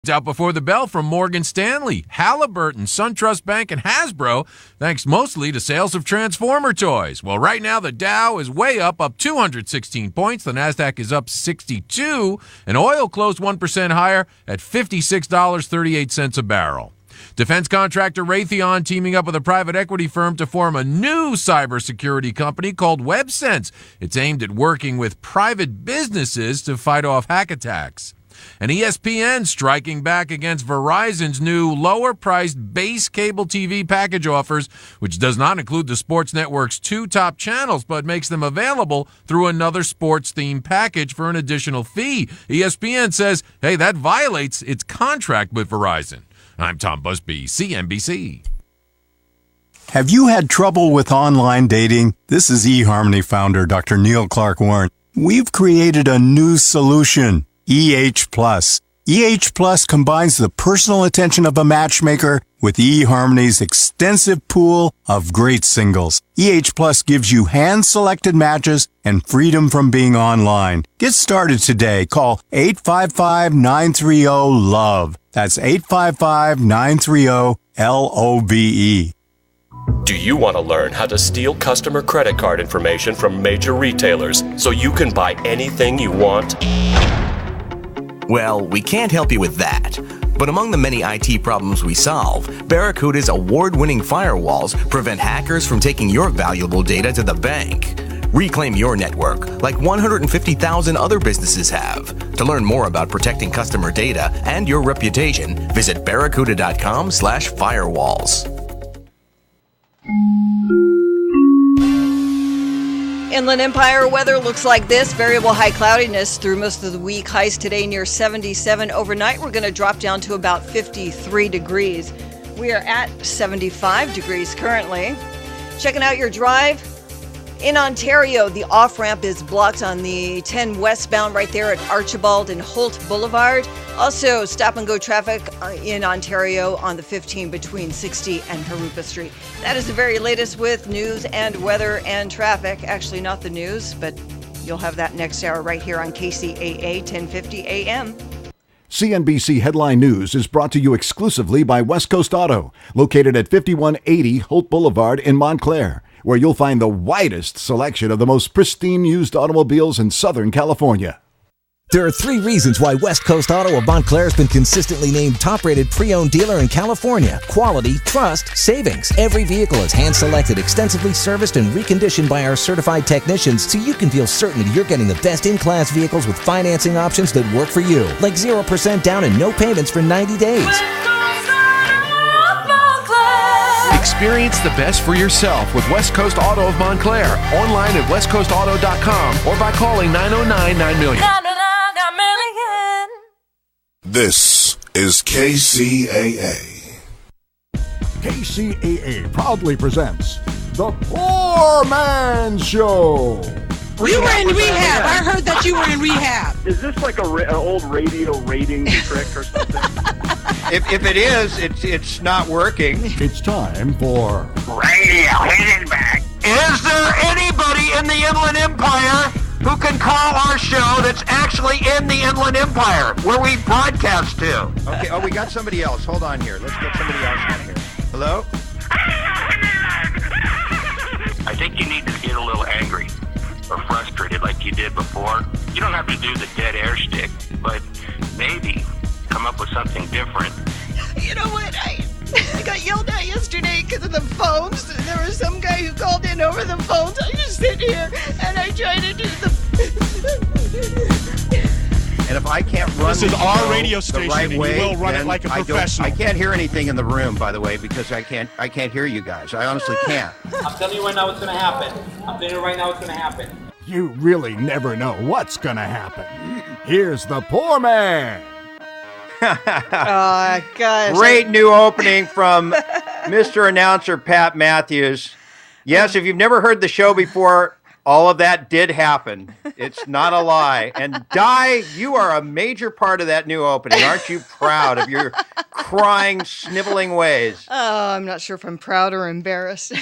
Out before the bell from Morgan Stanley, Halliburton, SunTrust Bank, and Hasbro, thanks mostly to sales of Transformer toys. Well, right now the Dow is way up 216 points. The Nasdaq is up 62, and oil closed 1% higher at $56.38 a barrel. Defense contractor Raytheon teaming up with a private equity firm to form a new cybersecurity company called WebSense. It's aimed at working with private businesses to fight off hack attacks. And ESPN striking back against Verizon's new lower-priced base cable TV package offers, which does not include the sports network's 2 top channels, but makes them available through another sports-themed package for an additional fee. ESPN says, hey, that violates its contract with Verizon. I'm Tom Busby, CNBC. Have you had trouble with online dating? This is eHarmony founder Dr. Neil Clark Warren. We've created a new solution. EH Plus. EH Plus combines the personal attention of a matchmaker with eHarmony's extensive pool of great singles. EH Plus gives you hand-selected matches and freedom from being online. Get started today. Call 855-930-LOVE. That's 855-930-LOVE. Do you want to learn how to steal customer credit card information from major retailers so you can buy anything you want? Well, we can't help you with that. But among the many IT problems we solve, Barracuda's award-winning firewalls prevent hackers from taking your valuable data to the bank. Reclaim your network like 150,000 other businesses have. To learn more about protecting customer data and your reputation, visit barracuda.com/firewalls. Inland Empire weather looks like this. Variable high cloudiness through most of the week. Highs today near 77. Overnight, we're going to drop down to about 53 degrees. We are at 75 degrees currently. Checking out your drive. In Ontario, the off-ramp is blocked on the 10 westbound right there at Archibald and Holt Boulevard. Also, stop-and-go traffic in Ontario on the 15 between 60 and Harupa Street. That is the very latest with news and weather and traffic. Actually, not the news, but you'll have that next hour right here on Kcaa 1050 AM. CNBC Headline News is brought to you exclusively by West Coast Auto, located at 5180 Holt Boulevard in Montclair, where you'll find the widest selection of the most pristine used automobiles in Southern California. There are 3 reasons why West Coast Auto of Montclair has been consistently named top-rated pre-owned dealer in California. Quality, trust, savings. Every vehicle is hand-selected, extensively serviced, and reconditioned by our certified technicians, so you can feel certain that you're getting the best in-class vehicles with financing options that work for you. Like 0% down and no payments for 90 days. Experience the best for yourself with West Coast Auto of Montclair. Online at westcoastauto.com or by calling 909-9million. This is KCAA. KCAA proudly presents The Poorman Show. You were in rehab. I heard that you were in rehab. Is this like an old radio rating trick or something? If it is, it's not working. It's time for Radio Hidden Back. Is there anybody in the Inland Empire who can call our show that's actually in the Inland Empire, where we broadcast to? Okay, we got somebody else. Hold on here. Let's get somebody else on here. Hello? I think you need to get a little angry or frustrated like you did before. You don't have to do the dead air stick, but maybe come up with something different. You know what? I got yelled at yesterday because of the phones. There was some guy who called in over the phones. I just sit here and I try to do the... And if I can't run this is our radio station, the right and way, you will run it like a professional. I can't hear anything in the room, by the way, because I can't hear you guys. I honestly can't. I'm telling you right now what's going to happen. You really never know what's going to happen. Here's the Poor Man. Gosh. Great new opening from Mr. Announcer Pat Matthews. Yes, if you've never heard the show before, all of that did happen. It's not a lie. And Di, you are a major part of that new opening. Aren't you proud of your crying, sniveling ways? Oh, I'm not sure if I'm proud or embarrassed.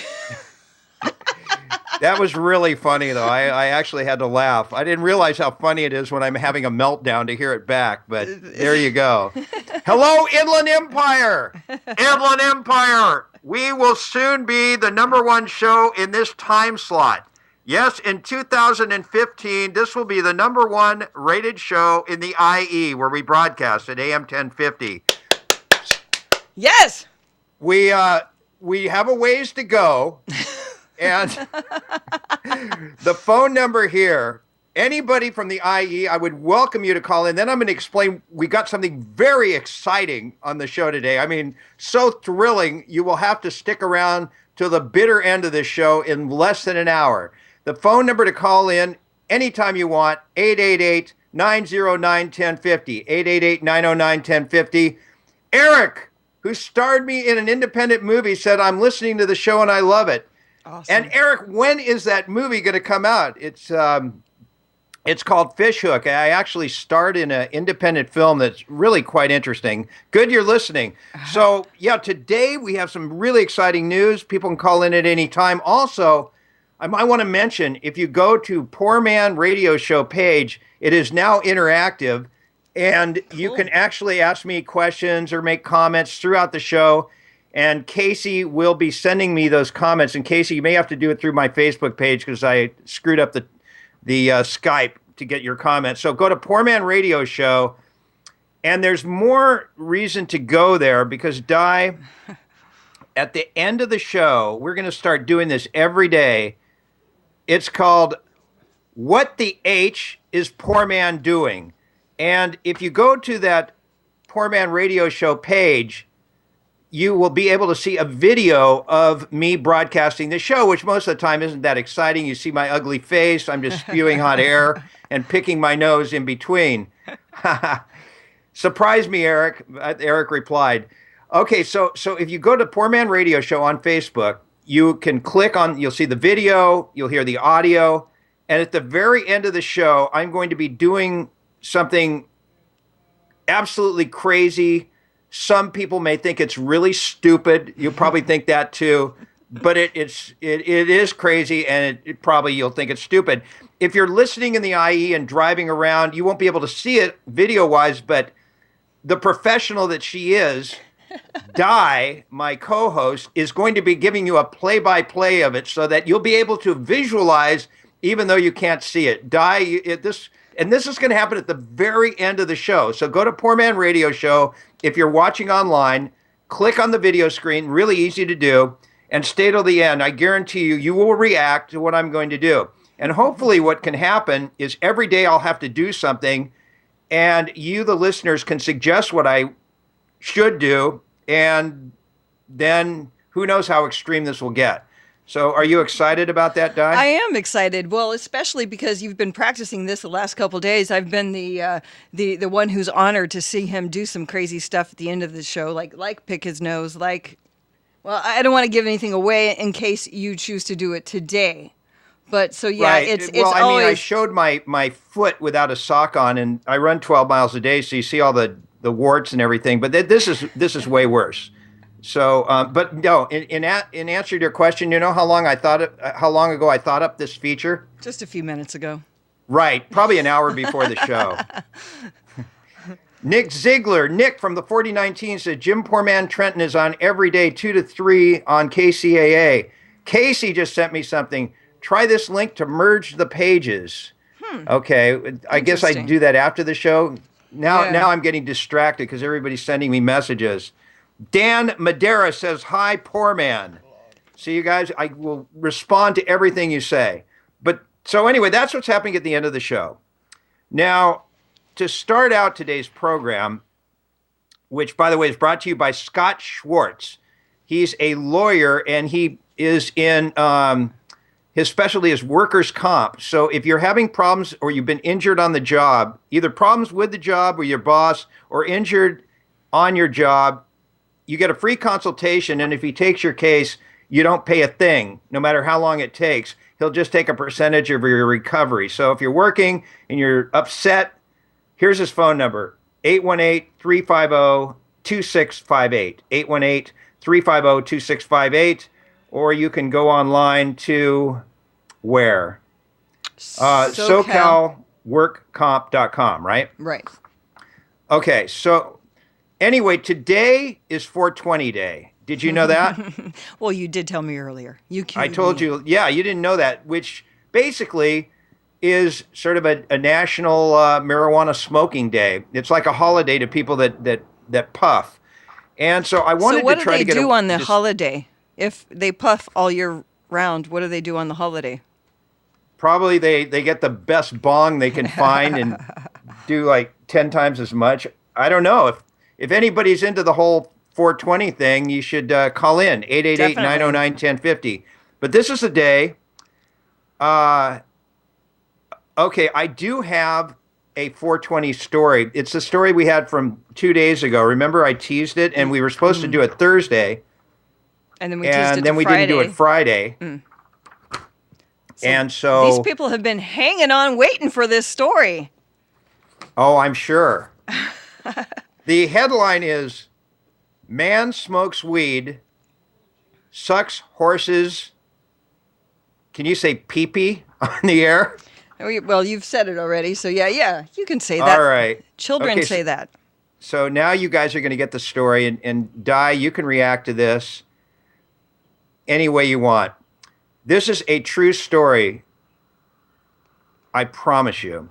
That was really funny, though. I actually had to laugh. I didn't realize how funny it is when I'm having a meltdown to hear it back, but there you go. Hello, Inland Empire! Inland Empire! We will soon be the #1 show in this time slot. Yes, in 2015, this will be the #1 rated show in the IE, where we broadcast at AM 1050. Yes! We have a ways to go. And the phone number here, anybody from the IE, I would welcome you to call in. Then I'm going to explain, we got something very exciting on the show today. I mean, so thrilling, you will have to stick around to the bitter end of this show in less than an hour. The phone number to call in anytime you want, 888-909-1050, 888-909-1050. Eric, who starred me in an independent movie, said, I'm listening to the show and I love it. Awesome. And Eric, when is that movie going to come out? It's called Fish Hook. I actually starred in an independent film that's really quite interesting. Good you're listening. So, yeah, today we have some really exciting news. People can call in at any time. Also, I might want to mention, if you go to Poorman Radio Show page, it is now interactive, and you can actually ask me questions or make comments throughout the show. And Casey will be sending me those comments. And Casey, you may have to do it through my Facebook page because I screwed up the Skype to get your comments. So go to Poorman Radio Show. And there's more reason to go there because, Di, at the end of the show, we're going to start doing this every day. It's called What the H is Poorman Doing? And if you go to that Poorman Radio Show page, you will be able to see a video of me broadcasting the show, which most of the time isn't that exciting. You see my ugly face. I'm just spewing hot air and picking my nose in between. Surprise me, Eric. Eric replied. Okay, so if you go to Poorman Radio Show on Facebook, you can click on, you'll see the video, you'll hear the audio, and at the very end of the show, I'm going to be doing something absolutely crazy. Some people may think it's really stupid. You'll probably think that too, but it is crazy, and it probably you'll think it's stupid. If you're listening in the IE and driving around, you won't be able to see it video-wise, but the professional that she is, Di, my co-host, is going to be giving you a play-by-play of it so that you'll be able to visualize even though you can't see it. Di, this is going to happen at the very end of the show. So go to Poorman Radio Show. If you're watching online, click on the video screen, really easy to do, and stay till the end. I guarantee you will react to what I'm going to do. And hopefully what can happen is every day I'll have to do something, and you, the listeners, can suggest what I should do, and then who knows how extreme this will get. So are you excited about that, Di? I am excited. Well, especially because you've been practicing this the last couple of days. I've been the one who's honored to see him do some crazy stuff at the end of the show, like pick his nose, well, I don't want to give anything away in case you choose to do it today. But so, yeah, right. it's always... I showed my foot without a sock on, and I run 12 miles a day, so you see all the warts and everything. But this is way worse. So, but no, in answer to your question, you know how long ago I thought up this feature? Just a few minutes ago. Right, probably an hour before the show. Nick Ziegler, Nick from the 4019 said Jim Poorman Trenton is on every day 2 to 3 on Kcaa. Casey just sent me something. Try this link to merge the pages. Okay, I guess I do that after the show. Now I'm getting distracted because everybody's sending me messages. Dan Madera says, hi, Poorman. See, you guys, I will respond to everything you say. But so anyway, that's what's happening at the end of the show. Now, to start out today's program, which, by the way, is brought to you by Scott Schwartz. He's a lawyer, and he is in his specialty is workers' comp. So if you're having problems or you've been injured on the job, either problems with the job or your boss or injured on your job, you get a free consultation, and if he takes your case, you don't pay a thing, no matter how long it takes. He'll just take a percentage of your recovery. So if you're working and you're upset, here's his phone number, 818-350-2658, 818-350-2658, or you can go online to where? SoCalWorkComp.com, right? Right. Okay, so anyway, today is 420 Day. Did you know that? Well, you did tell me earlier. I told you. Yeah, you didn't know that, which basically is sort of a national marijuana smoking day. It's like a holiday to people that puff. And so I wanted to try to get what do they do on the holiday? If they puff all year round, what do they do on the holiday? Probably they get the best bong they can find and do like 10 times as much. I don't know. If anybody's into the whole 420 thing, you should call in 888-909-1050. But this is a day. Okay, I do have a 420 story. It's the story we had from 2 days ago. Remember, I teased it, and we were supposed to do it Thursday. And then we teased it to we Friday. didn't do it Friday. And so these people have been hanging on, waiting for this story. Oh, I'm sure. The headline is, "Man smokes weed, sucks horses." Can you say pee-pee on the air? Well, you've said it already, so yeah, you can say that. All right. Children Okay, say that. So now you guys are going to get the story, and Di, you can react to this any way you want. This is a true story, I promise you.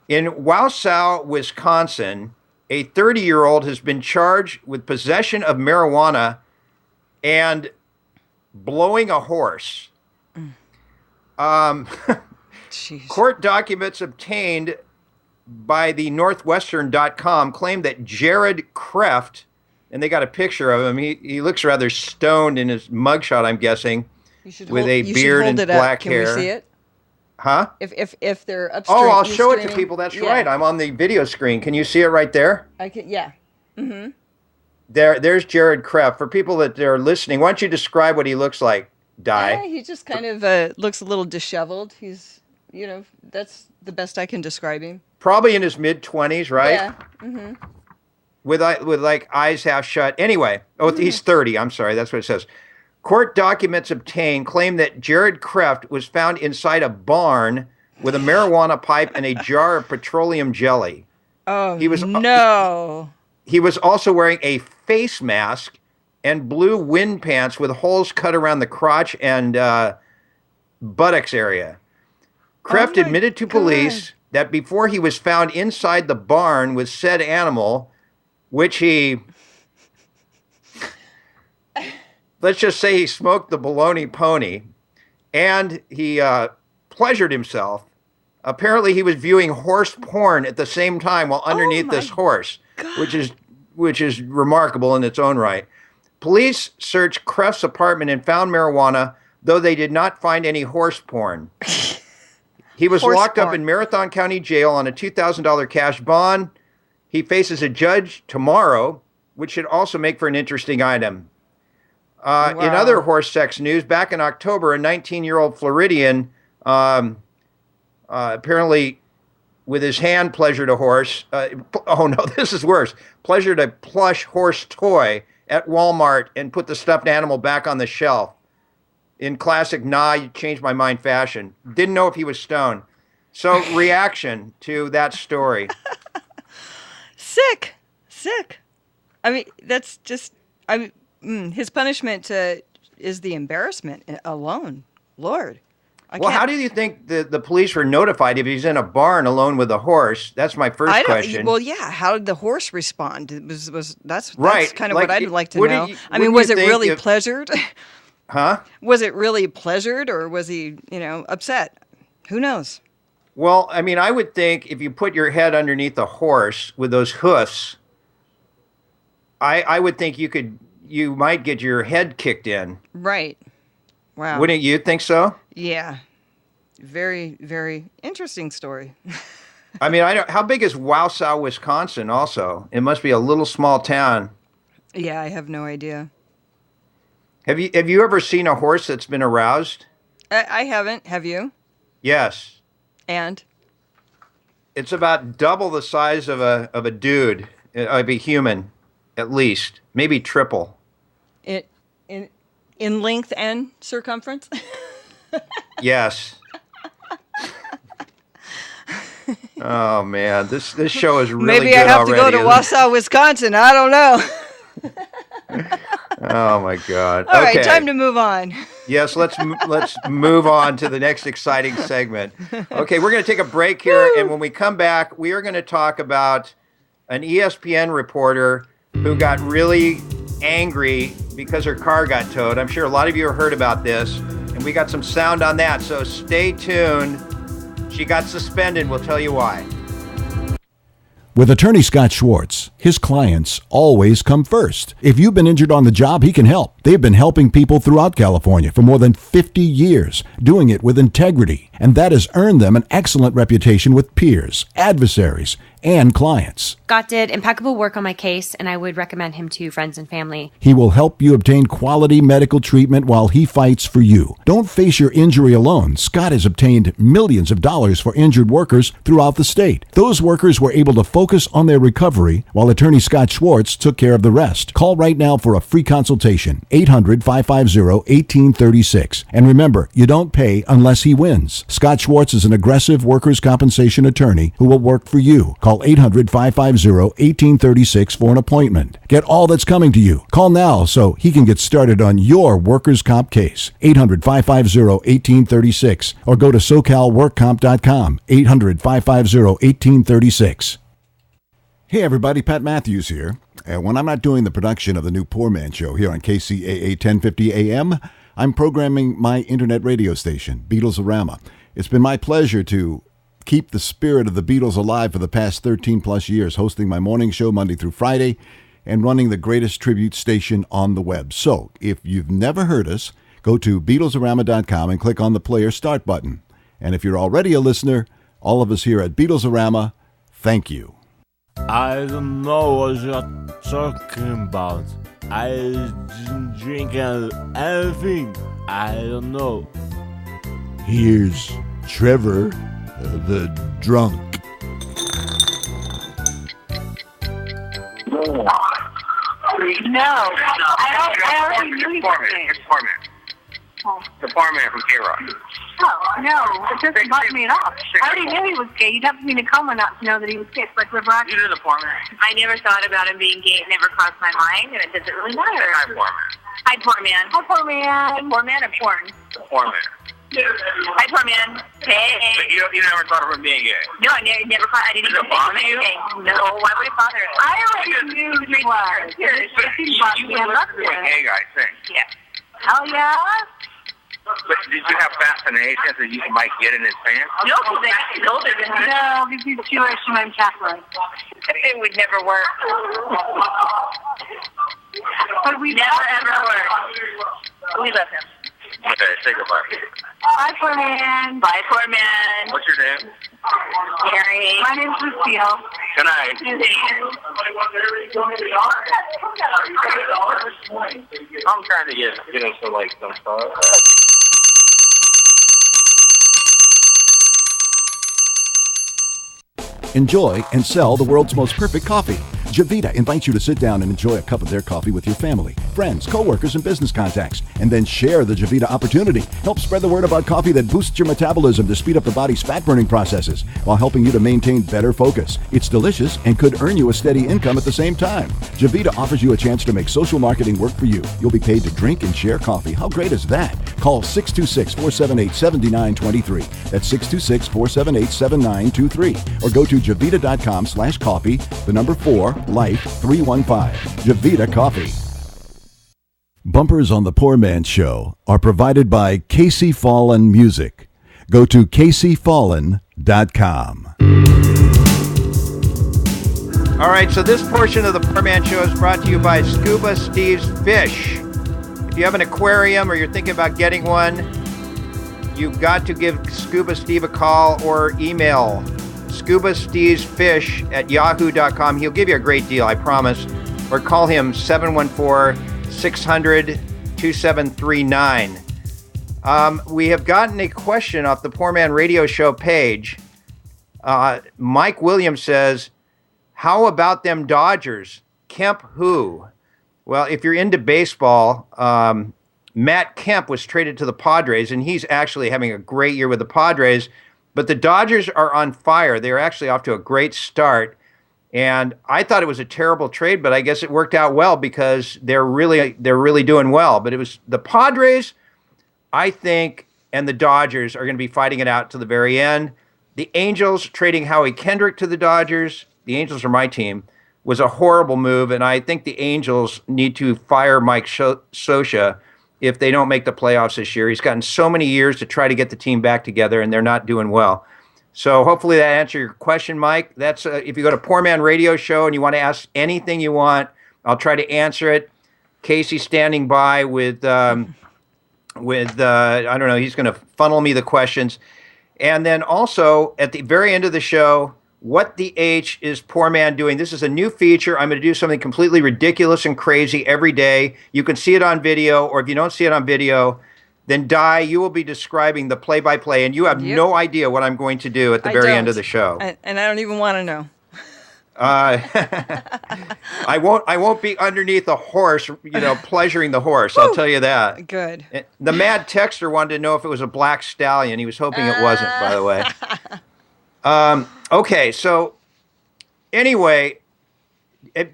In Wausau, Wisconsin, a 30-year-old has been charged with possession of marijuana and blowing a horse. Court documents obtained by the Northwestern.com claim that Jared Kreft, and they got a picture of him. He looks rather stoned in his mugshot, I'm guessing, with a beard and black hair. Can we see it? Huh? If they're upstream. Oh, I'll show it to people. That's right. I'm on the video screen. Can you see it right there? I can. Yeah. Mm-hmm. There's Jared Kreft. For people that are listening, why don't you describe what he looks like, Di? Yeah, he just kind of looks a little disheveled. He's, that's the best I can describe him. Probably in his mid-20s, right? Yeah. Mm-hmm. With like eyes half shut. Anyway, he's 30. I'm sorry, that's what it says. Court documents obtained claim that Jared Kreft was found inside a barn with a marijuana pipe and a jar of petroleum jelly. Oh, no. He was also wearing a face mask and blue wind pants with holes cut around the crotch and buttocks area. Kreft admitted to police that before he was found inside the barn with said animal, which he... let's just say he smoked the baloney pony, and he pleasured himself. Apparently, he was viewing horse porn at the same time while underneath this horse, which is remarkable in its own right. Police searched Kreft's apartment and found marijuana, though they did not find any horse porn. He was locked up in Marathon County Jail on a $2,000 cash bond. He faces a judge tomorrow, which should also make for an interesting item. In other horse sex news, back in October, a 19-year-old Floridian apparently with his hand pleasured a horse. Oh, no, this is worse. Pleasured a plush horse toy at Walmart and put the stuffed animal back on the shelf. In classic, you changed my mind fashion. Didn't know if he was stoned. So, reaction to that story. Sick. I mean, that's just... his punishment is the embarrassment alone. Lord. How do you think the police were notified if he's in a barn alone with a horse? That's my first question. Well, yeah. How did the horse respond? That's right. kind of what I'd like to know. Was it really pleasured? Huh? Was it really pleasured, or was he, upset? Who knows? Well, I mean, I would think if you put your head underneath a horse with those hoofs, I would think you might get your head kicked in. Right. Wow. Wouldn't you think so? Yeah. Very, very interesting story. I mean, how big is Wausau, Wisconsin also? It must be a little small town. Yeah, I have no idea. Have you ever seen a horse that's been aroused? I haven't. Have you? Yes. And? It's about double the size of a dude, of a human, at least. Maybe triple. In length and circumference? Yes. Oh man, this show is really Maybe good I have to already, go to Wausau, Wisconsin. I don't know. Oh my God. All Okay. right, time to move on. Yes, let's move on to the next exciting segment. Okay, we're going to take a break here, and when we come back, we are going to talk about an ESPN reporter who got really angry because her car got towed. I'm sure a lot of you have heard about this, and we got some sound on that, so stay tuned. She got suspended. We'll tell you why. With attorney Scott Schwartz, his clients always come first. If you've been injured on the job, he can help. They've been helping people throughout California for more than 50 years, doing it with integrity, and that has earned them an excellent reputation with peers, adversaries, and clients. Scott did impeccable work on my case, and I would recommend him to friends and family. He will help you obtain quality medical treatment while he fights for you. Don't face your injury alone. Scott has obtained millions of dollars for injured workers throughout the state. Those workers were able to focus on their recovery while attorney Scott Schwartz took care of the rest. Call right now for a free consultation, 800-550-1836. And remember, you don't pay unless he wins. Scott Schwartz is an aggressive workers' compensation attorney who will work for you. Call 800-550-1836 for an appointment. Get all that's coming to you. Call now so he can get started on your workers' comp case. 800-550-1836 or go to SoCalWorkComp.com. 800-550-1836. Hey everybody, Pat Matthews here. When I'm not doing the production of the new Poorman Show here on Kcaa 1050 AM, I'm programming my internet radio station, Beatles-orama. It's been my pleasure to keep the spirit of the Beatles alive for the past 13 plus years, hosting my morning show Monday through Friday and running the greatest tribute station on the web. So if you've never heard us, go to Beatlesorama.com and click on the player start button. And if you're already a listener, all of us here at Beatlesorama, thank you. I don't know what you're talking about. I didn't drink anything. I don't know. Here's Trevor, the drunk. No, I already knew he was gay. It's Poorman. The Poorman from Kcaa. Oh, no, it doesn't bug me at all. I already knew he was gay. You'd have to be in a coma not to know that he was gay. It's like Rebecca. You knew the Poorman. I never thought about him being gay. It never crossed my mind, and it doesn't really matter. Hi, Poorman. Hi, Poorman. Hi, Poorman. Poorman or porn? The Poorman. Hi, Poorman. Hey. But you never thought of him being gay? No, I never thought. I didn't even think of anything. No, why would it bother us? I already knew he was. It didn't bother me. I love You're a gay guy, I think. Yeah. Hell yeah. But did you have fascinations that you might get in his pants? No, because he's older than me. No, because he's Jewish and I'm Catholic. It would never work. But we never ever work. We love him. Okay, say goodbye. Bye, Poorman. Bye, Poorman. What's your name? Gary. My name's Lucille. Good night. I'm trying to get into like some stuff. Enjoy and sell the world's most perfect coffee. Javita invites you to sit down and enjoy a cup of their coffee with your family, friends, coworkers, and business contacts, and then share the Javita opportunity. Help spread the word about coffee that boosts your metabolism to speed up the body's fat-burning processes while helping you to maintain better focus. It's delicious and could earn you a steady income at the same time. Javita offers you a chance to make social marketing work for you. You'll be paid to drink and share coffee. How great is that? Call 626-478-7923. That's 626-478-7923. Or go to javita.com/coffee, the number 4, Life 315. Javita Coffee. Bumpers on the Poorman Show are provided by Casey Fallen Music. Go to CaseyFallen.com. All right, so this portion of the Poorman Show is brought to you by Scuba Steve's Fish. If you have an aquarium or you're thinking about getting one, you've got to give Scuba Steve a call or email ScubaStevesFish@yahoo.com. He'll give you a great deal, I promise. Or call him 714-600-2739. We have gotten a question off the Poorman Radio Show page. Mike Williams says, how about them Dodgers? Kemp who? Well, if you're into baseball, Matt Kemp was traded to the Padres, and he's actually having a great year with the Padres. But the Dodgers are on fire. They're actually off to a great start. And I thought it was a terrible trade, but I guess it worked out well because they're really doing well. But it was the Padres, I think, and the Dodgers are going to be fighting it out to the very end. The Angels trading Howie Kendrick to the Dodgers, the Angels are my team, was a horrible move. And I think the Angels need to fire Mike Scioscia if they don't make the playoffs this year. He's gotten so many years to try to get the team back together, and they're not doing well. So hopefully that answered your question, Mike. That's if you go to Poorman Radio Show and you want to ask anything you want, I'll try to answer it. Casey's standing by with I don't know, he's going to funnel me the questions. And then also at the very end of the show, what the H is Poorman doing? This is a new feature. I'm going to do something completely ridiculous and crazy every day. You can see it on video, or if you don't see it on video, then Di, you will be describing the play-by-play, and you have no idea what I'm going to do at the very end of the show. And I don't even want to know. I won't be underneath a horse, pleasuring the horse. I'll tell you that. Good. The mad texter wanted to know if it was a black stallion. He was hoping it wasn't, by the way. Okay, so anyway,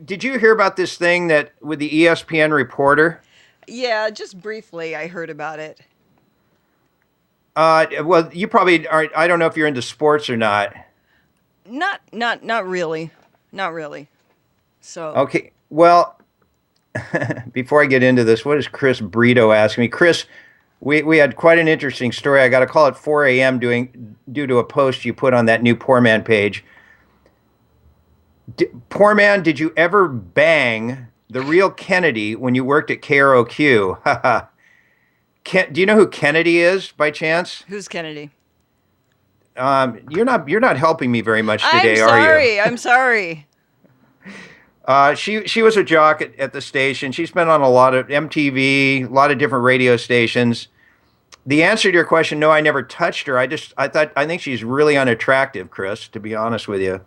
did you hear about this thing that with the ESPN reporter? Yeah, just briefly, I heard about it. Well, you probably aren't. I don't know if you're into sports or not. Not really. Not really. So. Okay. Well, before I get into this, what is Chris Brito asking me? Chris, we had quite an interesting story. I got a call at 4 a.m. due to a post you put on that new Poorman page. Poorman, did you ever bang the real Kennedy when you worked at KROQ? Do you know who Kennedy is by chance? Who's Kennedy? You're not helping me very much today, are you? I'm sorry. She was a jock at the station. She's been on a lot of MTV, a lot of different radio stations. The answer to your question, no, I never touched her. I think she's really unattractive, Chris, to be honest with you.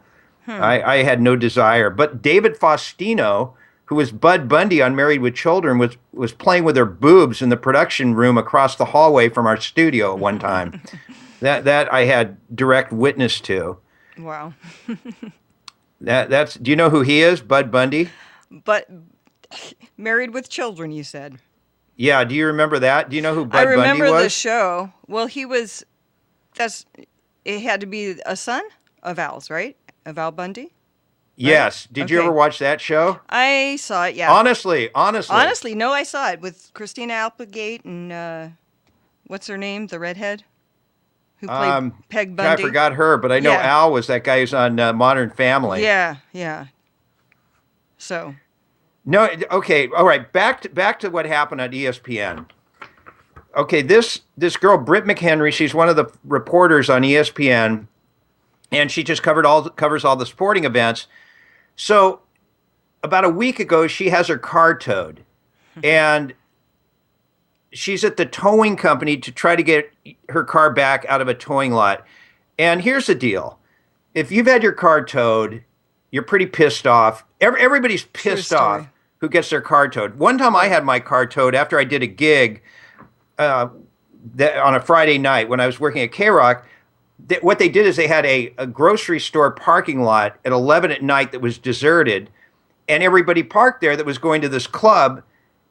I had no desire. But David Faustino, who was Bud Bundy on Married with Children, was playing with her boobs in the production room across the hallway from our studio at one time. that I had direct witness to. Wow. Do you know who he is, Bud Bundy? But Married with Children, you said. Yeah, do you remember that? Do you know who Bud Bundy was? I remember the show. Well, it had to be a son of Al's, right? Of Al Bundy? Yes. Did you ever watch that show? I saw it, yeah. Honestly. Honestly, no, I saw it with Christina Applegate and what's her name? The redhead? Who played Peg Bundy? I forgot her, but I know Al was that guy who's on Modern Family. Yeah. So. No, okay, all right. Back to what happened at ESPN. Okay, this girl Britt McHenry, she's one of the reporters on ESPN, and she just covers all the sporting events. So, about a week ago, she has her car towed, and she's at the towing company to try to get her car back out of a towing lot. And here's the deal: if you've had your car towed, you're pretty pissed off. Everybody's pissed off who gets their car towed. One time I had my car towed after I did a gig on a Friday night when I was working at K-Rock. What they did is they had a grocery store parking lot at 11 at night that was deserted, and everybody parked there that was going to this club.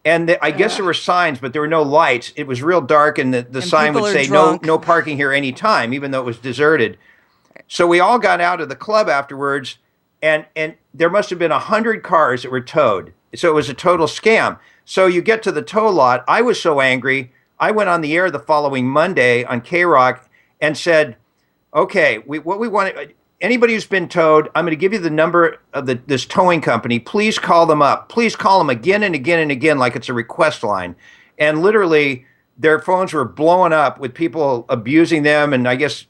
And I guess there were signs, but there were no lights. It was real dark, and the sign would say no parking here anytime, even though it was deserted. So we all got out of the club afterwards, and there must have been 100 cars that were towed. So it was a total scam. So you get to the tow lot. I was so angry, I went on the air the following Monday on K-Rock and said, okay, what we want, anybody who's been towed, I'm going to give you the number of this towing company. Please call them up. Please call them again and again and again like it's a request line. And literally, their phones were blowing up with people abusing them. And I guess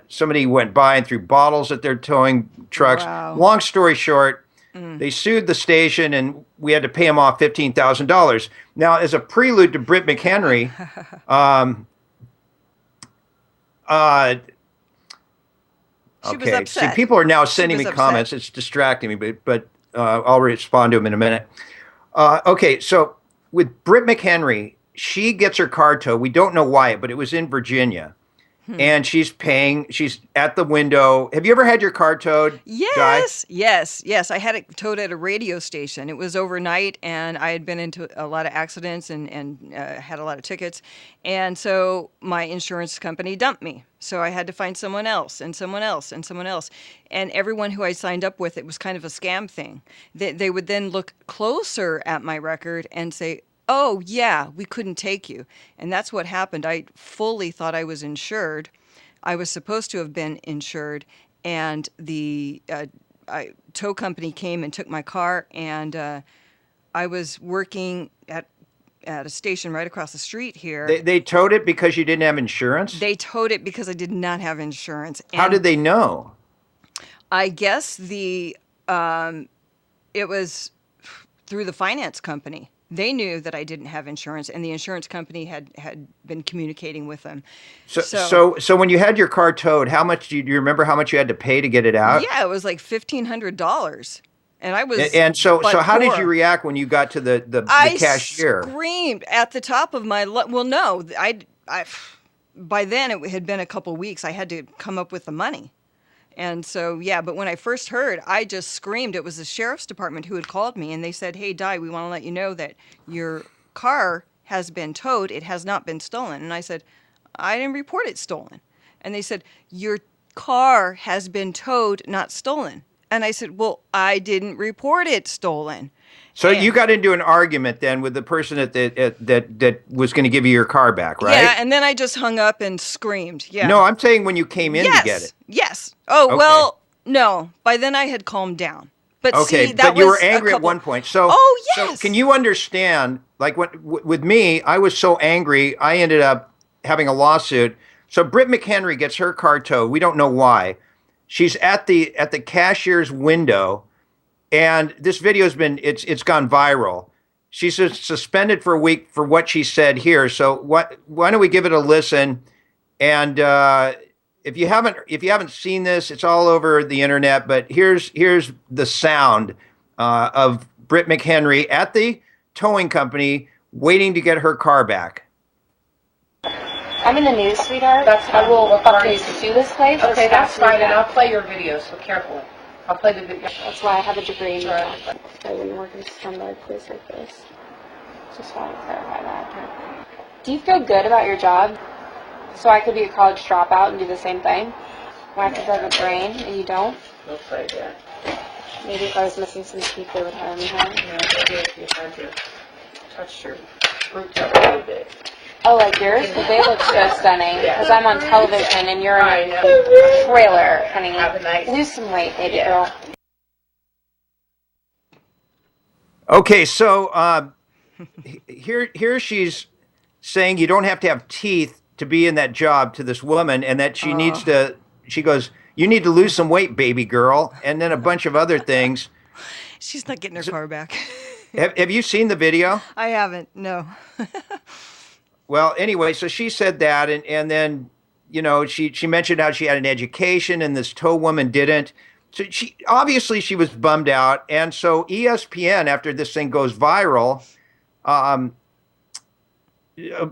somebody went by and threw bottles at their towing trucks. Wow. Long story short, they sued the station, and we had to pay them off $15,000. Now, as a prelude to Britt McHenry, She was upset. See, people are now sending me comments. It's distracting me, but I'll respond to them in a minute. Okay, so with Britt McHenry, she gets her car towed. We don't know why, but it was in Virginia. And she's at the window. Have you ever had your car towed? Yes, yes. I had it towed at a radio station. It was overnight, and I had been into a lot of accidents and had a lot of tickets. And so my insurance company dumped me. So I had to find someone else and someone else and someone else. And everyone who I signed up with, it was kind of a scam thing. They would then look closer at my record and say, oh, yeah, we couldn't take you. And that's what happened. I fully thought I was insured. I was supposed to have been insured. And the tow company came and took my car. And I was working at a station right across the street here. They towed it because you didn't have insurance? They towed it because I did not have insurance. And how did they know? I guess it was through the finance company. They knew that I didn't have insurance, and the insurance company had been communicating with them. So when you had your car towed, how much do you remember? How much you had to pay to get it out? Yeah, it was like $1,500, and I was. And so how did you react when you got to the cashier? I screamed at the top of my well. No, I by then it had been a couple weeks. I had to come up with the money. And so, yeah, but when I first heard, I just screamed. It was the sheriff's department who had called me, and they said, hey, Di, we want to let you know that your car has been towed. It has not been stolen. And I said, I didn't report it stolen. And they said, your car has been towed, not stolen. And I said, well, I didn't report it stolen. So you got into an argument then with the person that was going to give you your car back, right? Yeah, and then I just hung up and screamed. Yeah. No, I'm saying when you came in to get it. Yes. Oh, okay. Well, no. By then I had calmed down. But okay, see, that but you were angry at one point. So, yes. So can you understand, like with me, I was so angry, I ended up having a lawsuit. So Britt McHenry gets her car towed. We don't know why. She's at the cashier's window. And this video's it's gone viral. She's suspended for a week for what she said here. So why don't we give it a listen? And if you haven't seen this, it's all over the internet. But here's the sound of Britt McHenry at the towing company waiting to get her car back. I'm in the news, sweetheart. I will update you to this place. Okay, that's fine, and I'll play your video, so careful. I'll play the video. That's why I have a degree in I wouldn't work in a standby place like this. Just want to clarify that. Do you feel good about your job? So I could be a college dropout and do the same thing? Why could I have a brain and you don't? Don't play that. Maybe if I was missing some teeth, they would hire me, huh? No, if you had to touch your fruit up a little bit. Oh, like yours? But they look so stunning. Because I'm on television and you're in a trailer, honey. Lose some weight, baby girl. Okay, so here she's saying you don't have to have teeth to be in that job to this woman, and that she needs to. She goes, "You need to lose some weight, baby girl," and then a bunch of other things. She's not getting her car back. Have you seen the video? I haven't. No. Well, anyway, so she said that, and then, you know, she mentioned how she had an education and this tow woman didn't. So she was bummed out. And so ESPN, after this thing goes viral,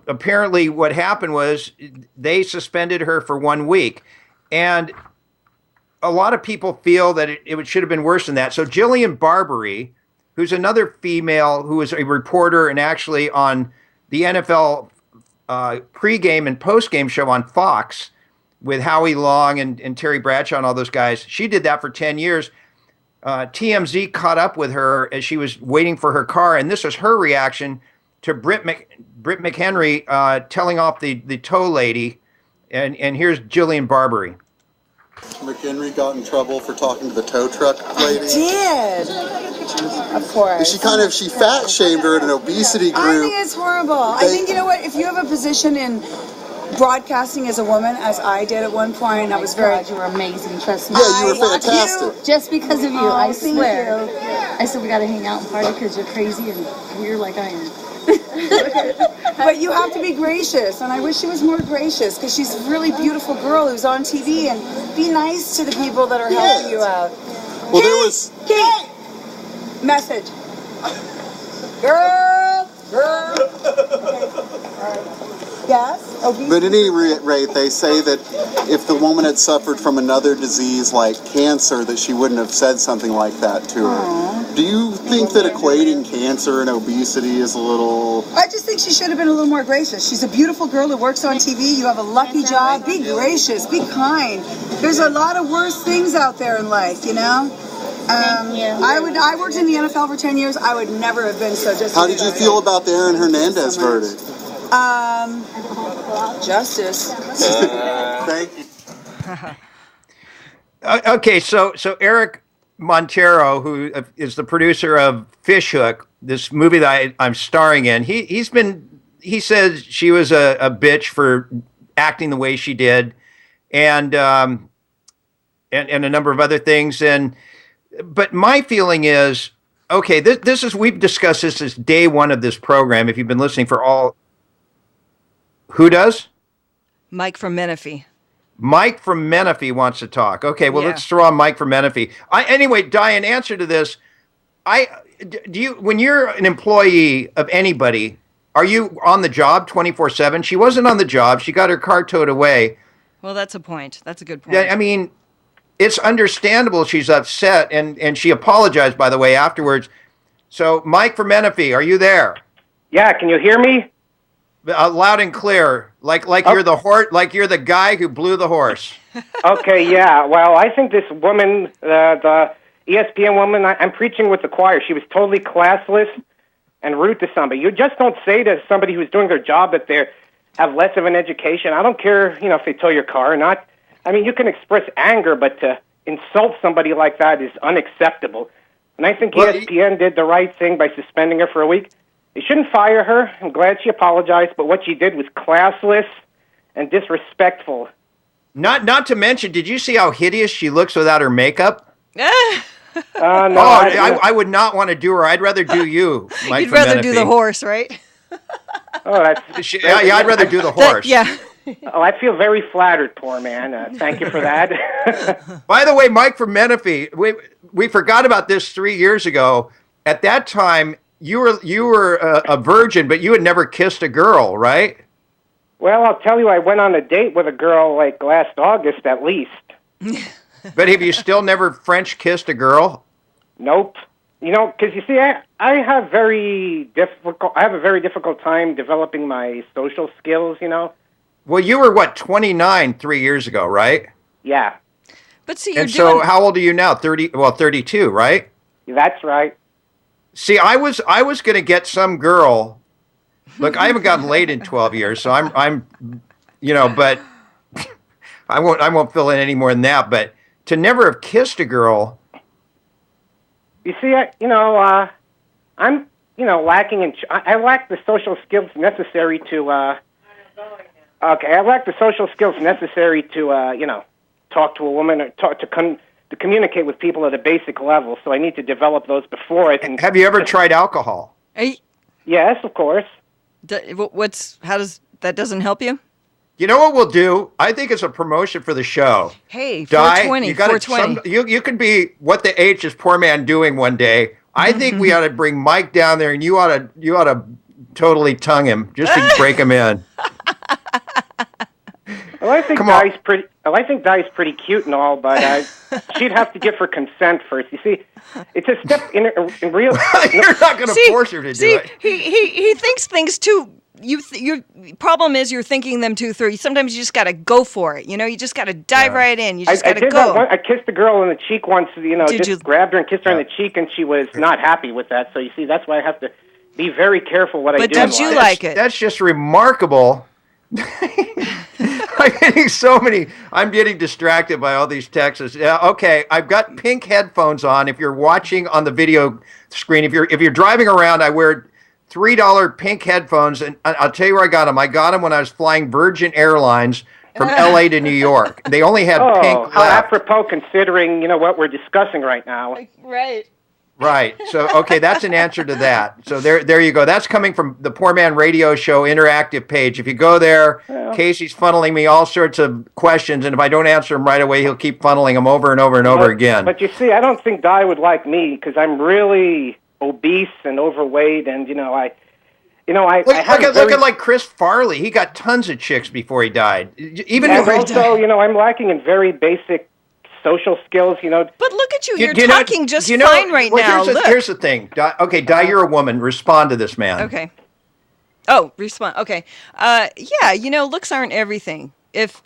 apparently what happened was they suspended her for 1 week. And a lot of people feel that it should have been worse than that. So Jillian Barbary, who's another female who is a reporter and actually on the NFL pregame and postgame show on Fox with Howie Long and Terry Bradshaw and all those guys. She did that for 10 years. TMZ caught up with her as she was waiting for her car, and this was her reaction to Britt McHenry telling off the tow lady. And here's Jillian Barbary. McHenry got in trouble for talking to the tow truck lady. I did. Of course. She fat shamed her in an obesity group. I think it's horrible. I think, you know what, if you have a position in broadcasting as a woman, as I did at one point, I was very... God, you were amazing, trust me. Yeah, you were fantastic. Just because of you, I swear. You. I said we gotta hang out and party because you're crazy and weird like I am. But you have to be gracious, and I wish she was more gracious, because she's a really beautiful girl who's on TV, and be nice to the people that are helping you out. Well, there was... Kate! Message. Girl! Okay. Yes? Obesity. But at any rate, they say that if the woman had suffered from another disease like cancer, that she wouldn't have said something like that to her. Do you think that equating cancer and obesity is a little... I just think she should have been a little more gracious. She's a beautiful girl who works on TV. You have a lucky job. Be gracious. Be kind. There's a lot of worse things out there in life, you know? I worked in the NFL for 10 years. I would never have been so disappointed. How did you feel about the Aaron Hernandez verdict? Justice. Thank you. Okay, so Eric Montero, who is the producer of Fish Hook, this movie that I'm starring in, he says she was a bitch for acting the way she did, and a number of other things. But my feeling is, okay, this is, we've discussed this as day one of this program. If you've been listening for all, who does? Mike from Menifee. Mike from Menifee wants to talk. Okay, well, let's throw on Mike from Menifee. Anyway, Di, in answer to this, when you're an employee of anybody, are you on the job 24/7? She wasn't on the job. She got her car towed away. Well, that's a point. That's a good point. I mean, it's understandable she's upset, and she apologized, by the way, afterwards. So, Mike from Menifee, are you there? Yeah, can you hear me? Loud and clear, like you're the horse, like you're the guy who blew the horse. Okay, yeah. Well, I think this woman, the ESPN woman, I'm preaching with the choir. She was totally classless and rude to somebody. You just don't say to somebody who's doing their job that they have less of an education. I don't care, if they tow your car or not. I mean, you can express anger, but to insult somebody like that is unacceptable. And I think ESPN did the right thing by suspending her for a week. They shouldn't fire her. I'm glad she apologized, but what she did was classless and disrespectful. Not to mention, did you see how hideous she looks without her makeup? No. I would not want to do her. I'd rather do you, Mike. You'd rather do the horse, right? I'd rather do the horse. Yeah. Oh, I feel very flattered, poor man. Thank you for that. By the way, Mike from Menifee, we forgot about this 3 years ago. At that time, you were a virgin, but you had never kissed a girl, right? Well, I'll tell you, I went on a date with a girl like last August at least. But have you still never French kissed a girl? Nope. Because you see, I have a very difficult time developing my social skills. Well, you were 29 3 years ago, right? Yeah. But see, so how old are you now? 30? Well, 32, right? That's right. See, I was going to get some girl. Look, I haven't gotten laid in 12 years, so I'm but I won't fill in any more than that. But to never have kissed a girl. You see, I'm lacking in. I lack the social skills necessary to. I lack the social skills necessary to talk to a woman or to communicate with people at a basic level. So I need to develop those before I can. Have you ever tried alcohol? Yes, of course. That doesn't help you? You know what we'll do? I think it's a promotion for the show. Hey, 420, 420. You could be What the H is Poorman doing one day. I think we ought to bring Mike down there, and you ought to totally tongue him just to break him in. Well, I think Di's pretty cute and all, but she'd have to give her consent first. You see, it's a step in real. You're not going to force her to do it. He thinks things too. Your problem is you're thinking them too through. Sometimes you just got to go for it. You just got to dive right in. You just got to go. I kissed a girl on the cheek once. Grabbed her and kissed her on the cheek, and she was not happy with that. So you see, that's why I have to be very careful what I do. But did you like it? That's just remarkable. I'm getting distracted by all these texts. Okay, I've got pink headphones on. If you're watching on the video screen, if you're driving around, I wear $3 pink headphones, and I'll tell you where I got them. I got them when I was flying Virgin Airlines from LA to New York. They only had pink left. How apropos considering, what we're discussing right now. Right. Right. So, okay, that's an answer to that. So there you go. That's coming from the Poor Man Radio Show interactive page. If you go there, Casey's funneling me all sorts of questions, and if I don't answer them right away, he'll keep funneling them over and over and over again. But you see, I don't think Di would like me because I'm really obese and overweight, and You know, look at like Chris Farley. He got tons of chicks before he died. Even and also, you know, I'm lacking in very basic social skills. You know, but look at you. You're talking just fine right now. Here's the thing. Di, you're a woman. Respond to this man. Okay. Oh, respond. Okay. Yeah. You know, looks aren't everything. If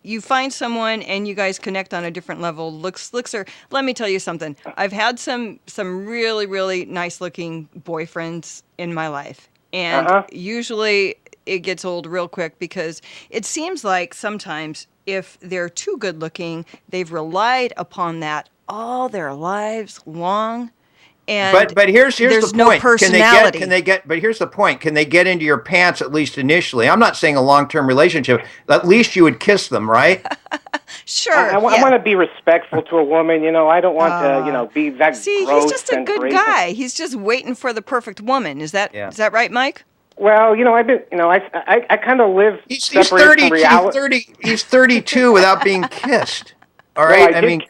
you find someone and you guys connect on a different level, looks are. Let me tell you something. I've had some really, really nice looking boyfriends in my life. And usually it gets old real quick because it seems like sometimes if they're too good looking, they've relied upon that all their lives long. And but here's the point. No personality. But here's the point. Can they get into your pants at least initially? I'm not saying a long-term relationship. At least you would kiss them, right? Sure. I want to be respectful to a woman. You know, I don't want to, you know, be that. See, gross he's just a and good brazen. guy. He's just waiting for the perfect woman. Is that right, Mike? Well, you know, I kind of live. He's 30. He's 32 without being kissed. All right. Well, I mean.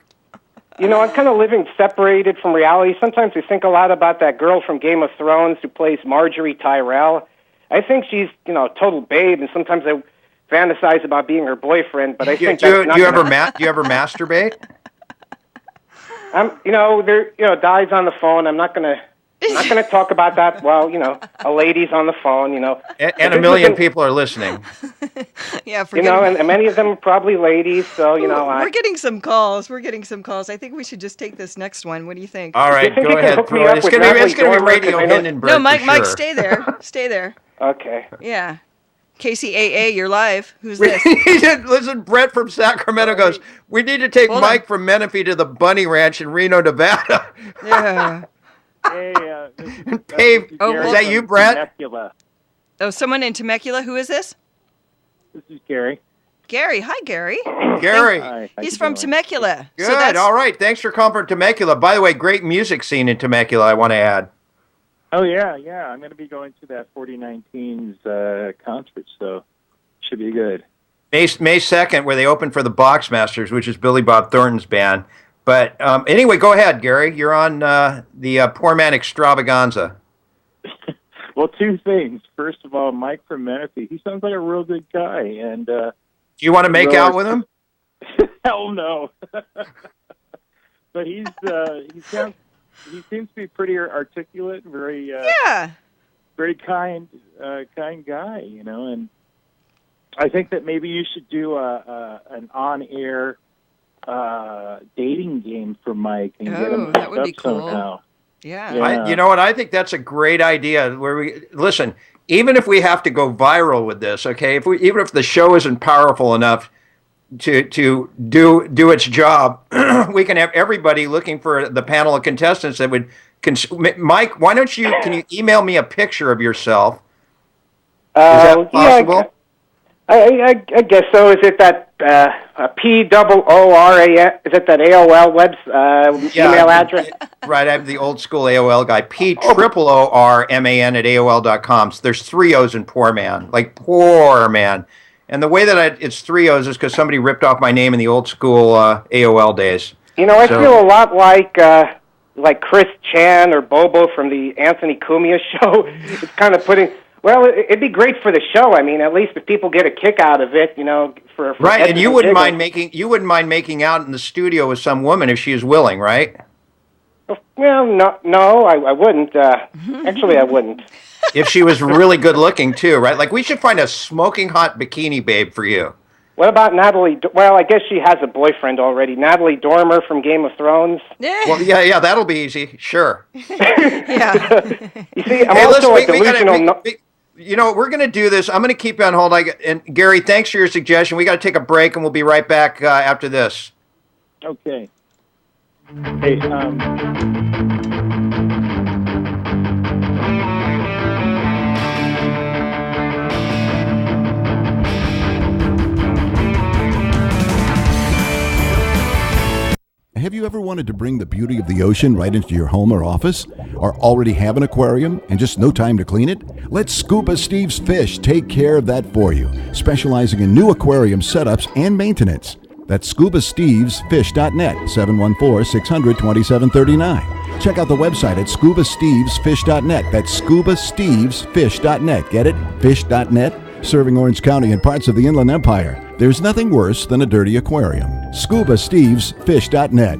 You know, I'm kind of living separated from reality. Sometimes I think a lot about that girl from Game of Thrones who plays Marjorie Tyrell. I think she's, you know, a total babe, and sometimes I fantasize about being her boyfriend. But I think do you ever masturbate? You know, Di's on the phone. I'm not gonna talk about that. Well, you know, a lady's on the phone. You know, and a million people are listening. Yeah, you know, and many of them are probably ladies. So you know, we're getting some calls. I think we should just take this next one. What do you think? All right, go ahead. It's going to be Radio Hindenburg. No, Mike, stay there. Stay there. Okay. Yeah. Kcaa, you're live. Who's this? Listen, Brett from Sacramento goes, we need to take Mike from Menifee to the Bunny Ranch in Reno, Nevada. Yeah. Hey, is that you, Brett? Temecula. Oh, someone in Temecula. Who is this? This is Gary. Gary. Hi, Gary. Gary. Hi, he's from Temecula. Good. So all right. Thanks for coming from Temecula. By the way, great music scene in Temecula, I want to add. Oh, yeah. I'm going to be going to that 4019's concert, so should be good. May 2nd, where they open for the Boxmasters, which is Billy Bob Thornton's band. But anyway, go ahead, Gary. You're on the Poorman Extravaganza. Well, two things. First of all, Mike from Menifee, he sounds like a real good guy. And do you want to make out with him? Hell no. But he seems to be pretty articulate, very very kind guy, you know. And I think that maybe you should do an on-air dating game for Mike and get him that would be cool. somehow. Yeah. You know what? I think that's a great idea. Listen, even if we have to go viral with this, okay? Even if the show isn't powerful enough to do its job, we can have everybody looking for the panel of contestants that would. Mike, can you email me a picture of yourself? Is that possible? I guess so. Is it that POORAN? Is it that AOL email address? Right, I'm the old school AOL guy. POORMAN at AOL.com. So there's 3 O's in Poor Man, like Poor Man. And the way that it's 3 O's is because somebody ripped off my name in the old school AOL days. You know, I feel a lot like Chris Chan or Bobo from the Anthony Cumia show. It's kind of putting. Well, it'd be great for the show. I mean, at least if people get a kick out of it, you know, for right. And you wouldn't mind making out in the studio with some woman if she is willing, right? Well, no, I wouldn't. Actually, I wouldn't. If she was really good looking too, right? Like we should find a smoking hot bikini babe for you. What about Natalie? Well, I guess she has a boyfriend already. Natalie Dormer from Game of Thrones. Well, yeah, that'll be easy. Sure. Yeah. You see, I'm also a delusional. You know, we're going to do this. I'm going to keep you on hold. And Gary, thanks for your suggestion. We got to take a break, and we'll be right back after this. Okay. Hey, Have you ever wanted to bring the beauty of the ocean right into your home or office? Or already have an aquarium and just no time to clean it? Let Scuba Steve's Fish take care of that for you, specializing in new aquarium setups and maintenance. That's ScubaStevesFish.net, 714-600-2739. Check out the website at scubastevesfish.net. That's scubastevesfish.net. Get it? Fish.net? Serving Orange County and parts of the Inland Empire. There's nothing worse than a dirty aquarium. scubastevesfish.net.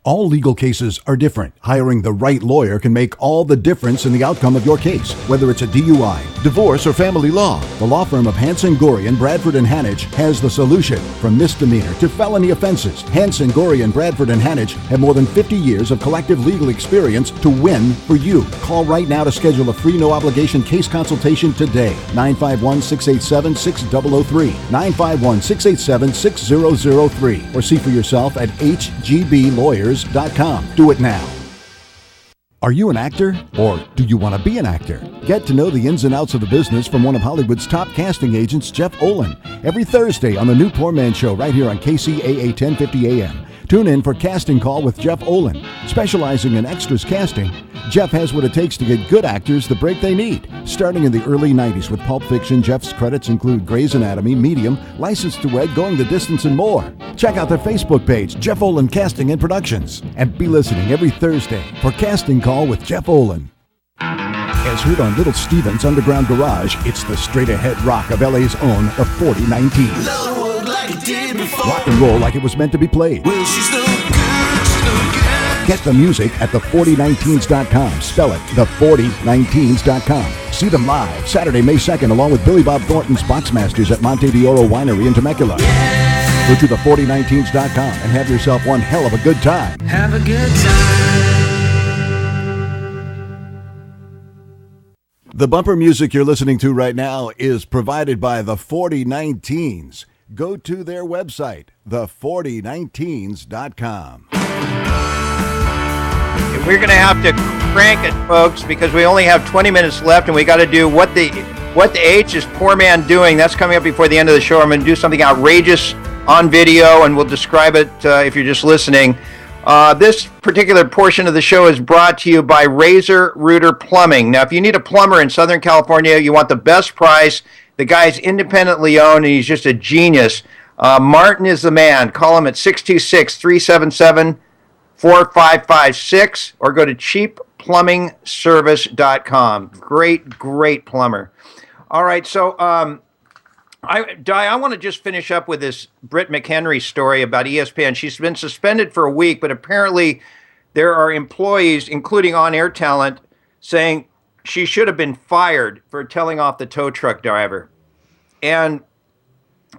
All legal cases are different. Hiring the right lawyer can make all the difference in the outcome of your case, whether it's a DUI, divorce, or family law. The law firm of Hanson, Gorian, Bradford, and Hanage has the solution. From misdemeanor to felony offenses, Hanson, Gorian, Bradford, and Hanage have more than 50 years of collective legal experience to win for you. Call right now to schedule a free no-obligation case consultation today. 951-687-6003, 951-687-6003, or see for yourself at hgblawyers.com. Do it now. Are you an actor, or do you want to be an actor? Get to know the ins and outs of the business from one of Hollywood's top casting agents, Jeff Olin, every Thursday on the new Poorman Show right here on Kcaa 1050 AM. Tune in for Casting Call with Jeff Olin. Specializing in extras casting, Jeff has what it takes to get good actors the break they need. Starting in the early 90s with Pulp Fiction, Jeff's credits include Grey's Anatomy, Medium, License to Wed, Going the Distance, and more. Check out their Facebook page, Jeff Olin Casting and Productions, and be listening every Thursday for Casting Call with Jeff Olin. As heard on Little Steven's Underground Garage, it's the straight-ahead rock of LA's own, the 4019. Rock and roll like it was meant to be played. Get the music at the4019s.com. Spell it, the4019s.com. See them live Saturday, May 2nd, along with Billy Bob Thornton's Boxmasters at Monte d'Oro Winery in Temecula. Go to the4019s.com and have yourself one hell of a good time. Have a good time. The bumper music you're listening to right now is provided by the 4019s. Go to their website, the4019s.com. We're going to have to crank it, folks, because we only have 20 minutes left, and we got to do what the H is Poorman doing. That's coming up before the end of the show. I'm going to do something outrageous on video, and we'll describe it if you're just listening. This particular portion of the show is brought to you by Razor Rooter Plumbing. Now, if you need a plumber in Southern California, you want the best price. The guy's independently owned, and he's just a genius. Martin is the man. Call him at 626-377-4556 or go to cheapplumbingservice.com. Great plumber. All right, so I want to just finish up with this Britt McHenry story about ESPN. She's been suspended for a week, but apparently there are employees, including on-air talent, saying she should have been fired for telling off the tow truck driver. And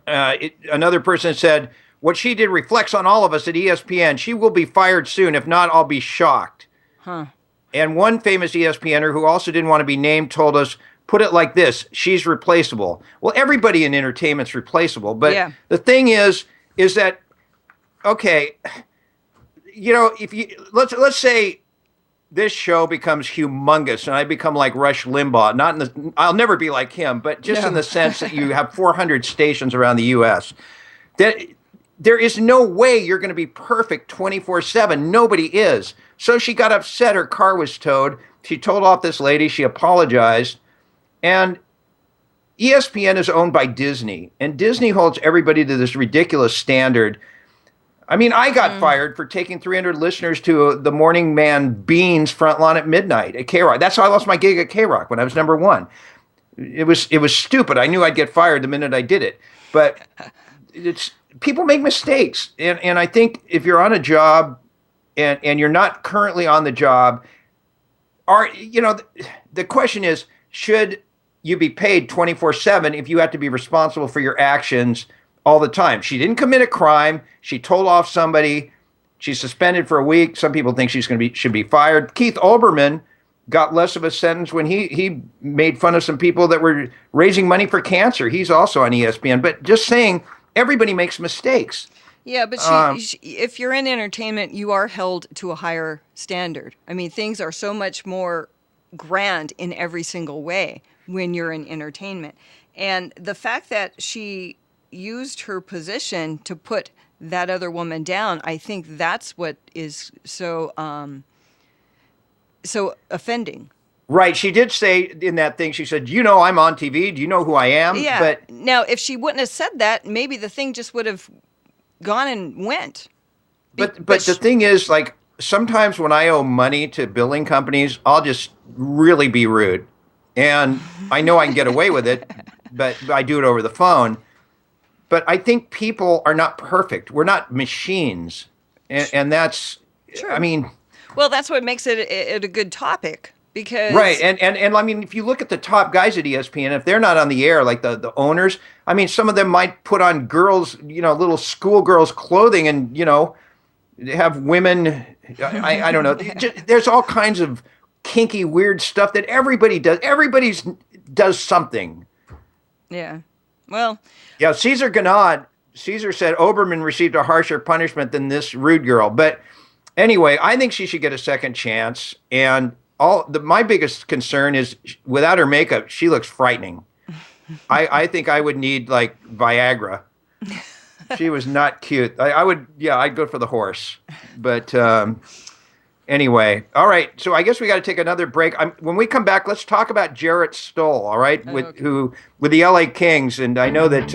another person said, what she did reflects on all of us at ESPN. She will be fired soon. If not, I'll be shocked. Huh. And one famous ESPNer who also didn't want to be named told us, put it like this, she's replaceable. Well, everybody in entertainment's replaceable. But the thing is that, okay, you know, if you let's say this show becomes humongous and I become like Rush Limbaugh, I'll never be like him, but just in the sense that you have 400 stations around the U.S., that there is no way you're going to be perfect 24/7. Nobody is. So she got upset. Her car was towed. She told off this lady. She apologized. And ESPN is owned by Disney, and Disney holds everybody to this ridiculous standard. I mean, I got fired for taking 300 listeners to the Morning Man Beans front lawn at midnight at K-Rock. That's how I lost my gig at K-Rock when I was number one. It was stupid. I knew I'd get fired the minute I did it. But people make mistakes. And I think if you're on a job and you're not currently on the job, the question is, should you be paid 24/7 if you have to be responsible for your actions all the time? She didn't commit a crime. She told off somebody. She's suspended for a week. Some people think should be fired. Keith Olbermann got less of a sentence when he made fun of some people that were raising money for cancer. He's also on ESPN. But just saying, everybody makes mistakes. Yeah, but if you're in entertainment, you are held to a higher standard. I mean, things are so much more grand in every single way when you're in entertainment. And the fact that she used her position to put that other woman down, I think that's what is so offending. Right. She did say in that thing, she said, I'm on TV. Do you know who I am? Yeah. But now, if she wouldn't have said that, maybe the thing just would have gone and went. But the thing is, like, sometimes when I owe money to billing companies, I'll just really be rude. And I know I can get away with it, but I do it over the phone. But I think people are not perfect. We're not machines. And that's, Sure. I mean... Well, that's what makes it a good topic. Because... Right, and I mean, if you look at the top guys at ESPN, if they're not on the air, like the owners, I mean, some of them might put on girls, little schoolgirls' clothing and, have women, I don't know. There's all kinds of kinky, weird stuff that everybody does. Everybody does something. Yeah, well... Yeah, Caesar said Oberman received a harsher punishment than this rude girl. But anyway, I think she should get a second chance, and... my biggest concern is without her makeup, she looks frightening. I think I would need like Viagra. She was not cute. I'd go for the horse. But anyway, all right. So I guess we got to take another break. When we come back, let's talk about Jarrett Stoll. All right, with the LA Kings, and I know that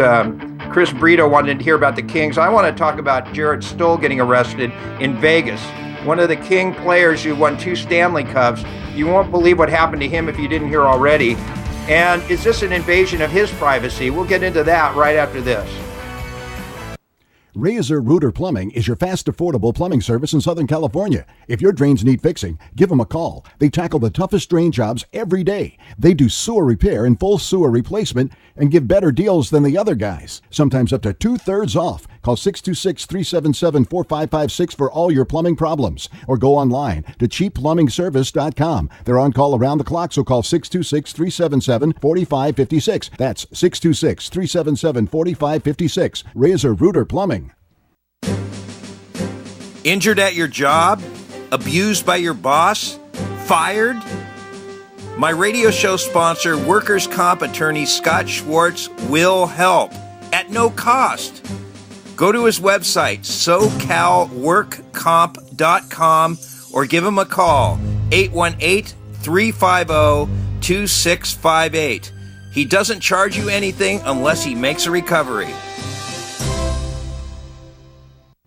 Chris Brito wanted to hear about the Kings. I want to talk about Jarrett Stoll getting arrested in Vegas. One of the King players who won 2 Stanley Cups. You won't believe what happened to him if you didn't hear already. And is this an invasion of his privacy? We'll get into that right after this. Razor Rooter Plumbing is your fast, affordable plumbing service in Southern California. If your drains need fixing, give them a call. They tackle the toughest drain jobs every day. They do sewer repair and full sewer replacement and give better deals than the other guys, sometimes up to 2/3 off. Call 626-377-4556 for all your plumbing problems, or go online to cheapplumbingservice.com. They're on call around the clock, so call 626-377-4556. That's 626-377-4556. Razor Rooter Plumbing. Injured at your job? Abused by your boss? Fired? My radio show sponsor, workers' comp attorney Scott Schwartz, will help at no cost. Go to his website, SoCalWorkComp.com, or give him a call, 818-350-2658. He doesn't charge you anything unless he makes a recovery.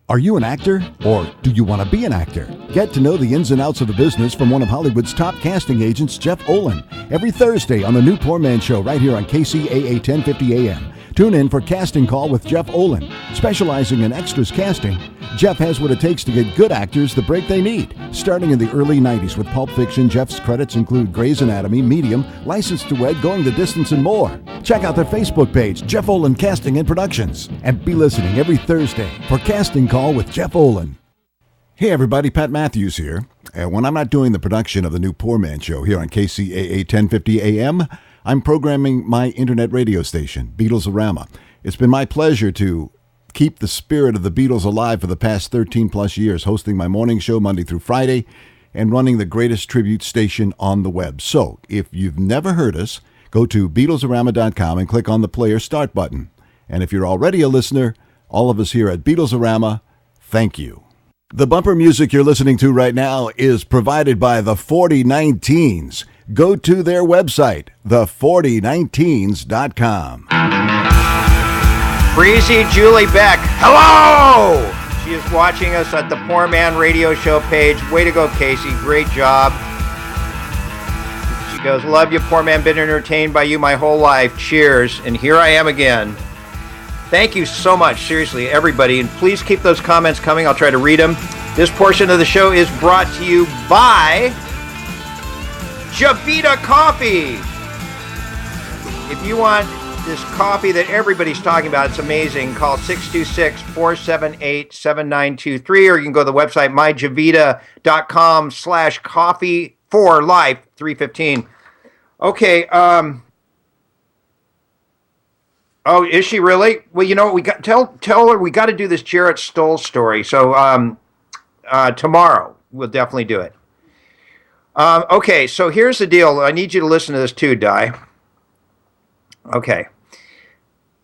Are you an actor, or do you want to be an actor? Get to know the ins and outs of the business from one of Hollywood's top casting agents, Jeff Olin, every Thursday on the new Poorman Show right here on Kcaa 1050 AM. Tune in for Casting Call with Jeff Olin. Specializing in extras casting, Jeff has what it takes to get good actors the break they need. Starting in the early 90s with Pulp Fiction, Jeff's credits include Grey's Anatomy, Medium, License to Wed, Going the Distance, and more. Check out their Facebook page, Jeff Olin Casting and Productions, and be listening every Thursday for Casting Call with Jeff Olin. Hey everybody, Pat Matthews here. When I'm not doing the production of the new Poorman Show here on Kcaa 1050 AM, I'm programming my internet radio station, Beatles-orama. It's been my pleasure to keep the spirit of the Beatles alive for the past 13 plus years, hosting my morning show Monday through Friday and running the greatest tribute station on the web. So, if you've never heard us, go to Beatlesorama.com and click on the Player Start button. And if you're already a listener, all of us here at Beatles-orama, thank you. The bumper music you're listening to right now is provided by the 4019s. Go to their website, the4019s.com. Breezy Julie Beck, hello! She is watching us at the Poor Man Radio Show page. Way to go, Casey. Great job. She goes, love you, Poor Man. Been entertained by you my whole life. Cheers. And here I am again. Thank you so much, seriously, everybody. And please keep those comments coming. I'll try to read them. This portion of the show is brought to you by Javita Coffee. If you want this coffee that everybody's talking about, it's amazing. Call 626-478-7923, or you can go to the website myjavita.com/coffee4life315. Okay. Oh, is she really? Well, you know what? We got tell her we got to do this Jarrett Stoll story. So tomorrow we'll definitely do it. Okay, so here's the deal. I need you to listen to this too, Di. Okay.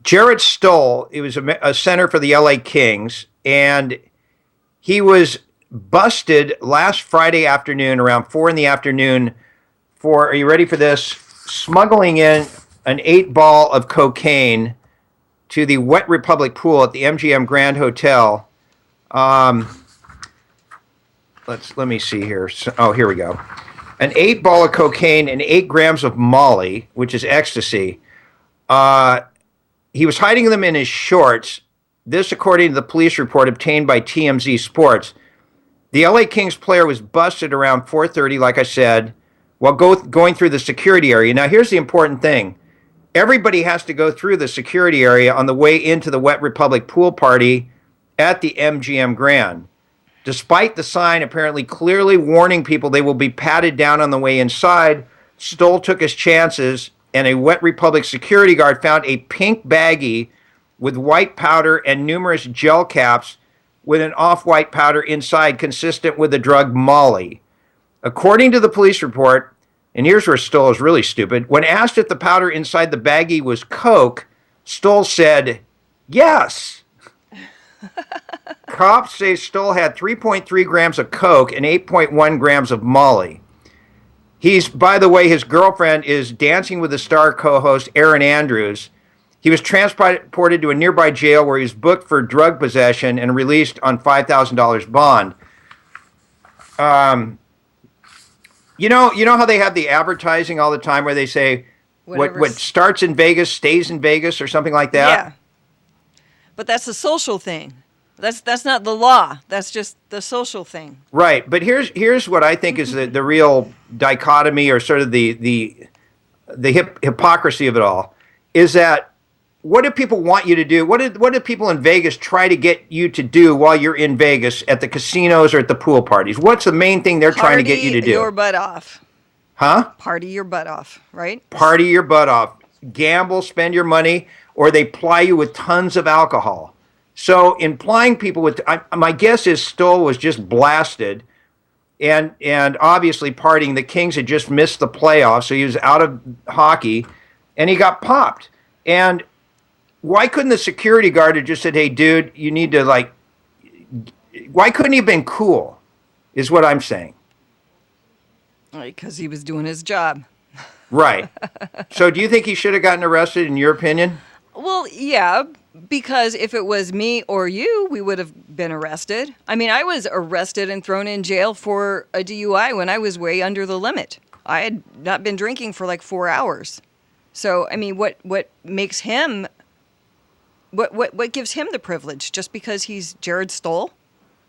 Jarrett Stoll, he was a center for the LA Kings, and he was busted last Friday afternoon around 4 in the afternoon for, are you ready for this? Smuggling in an 8-ball of cocaine to the Wet Republic pool at the MGM Grand Hotel. let me see here. So, here we go. An 8 ball of cocaine and 8 grams of Molly, which is ecstasy. He was hiding them in his shorts. This, according to the police report obtained by TMZ Sports. The LA Kings player was busted around 4:30, like I said, while going through the security area. Now, here's the important thing. Everybody has to go through the security area on the way into the Wet Republic pool party at the MGM Grand. Despite the sign apparently clearly warning people they will be patted down on the way inside, Stoll took his chances, and a Wet Republic security guard found a pink baggie with white powder and numerous gel caps with an off-white powder inside consistent with the drug Molly. According to the police report, and here's where Stoll is really stupid, when asked if the powder inside the baggie was coke, Stoll said, yes. Cops say Stoll had 3.3 grams of coke and 8.1 grams of Molly. By the way, his girlfriend is Dancing with the Star co-host Erin Andrews. He was transported to a nearby jail where he was booked for drug possession and released on $5,000 bond. You know how they have the advertising all the time where they say what starts in Vegas stays in Vegas or something like that? Yeah. But that's a social thing. That's not the law. That's just the social thing. Right. But here's what I think is the real dichotomy, or sort of the hypocrisy of it all, is that what do people want you to do? What do people in Vegas try to get you to do while you're in Vegas at the casinos or at the pool parties? What's the main thing they're trying to get you to do? Party your butt off. Huh? Party your butt off, right? Party your butt off. Gamble, spend your money, or they ply you with tons of alcohol. So in plying people with, my guess is Stoll was just blasted, and obviously partying. The Kings had just missed the playoffs, so he was out of hockey, and he got popped. And why couldn't the security guard have just said, hey, dude, you need to, why couldn't he have been cool, is what I'm saying. Because he was doing his job. Right. So do you think he should have gotten arrested, in your opinion? Well, yeah, because if it was me or you, we would have been arrested. I mean, I was arrested and thrown in jail for a DUI when I was way under the limit. I had not been drinking for 4 hours. So, I mean, what makes him... What gives him the privilege? Just because he's Jared Stoll?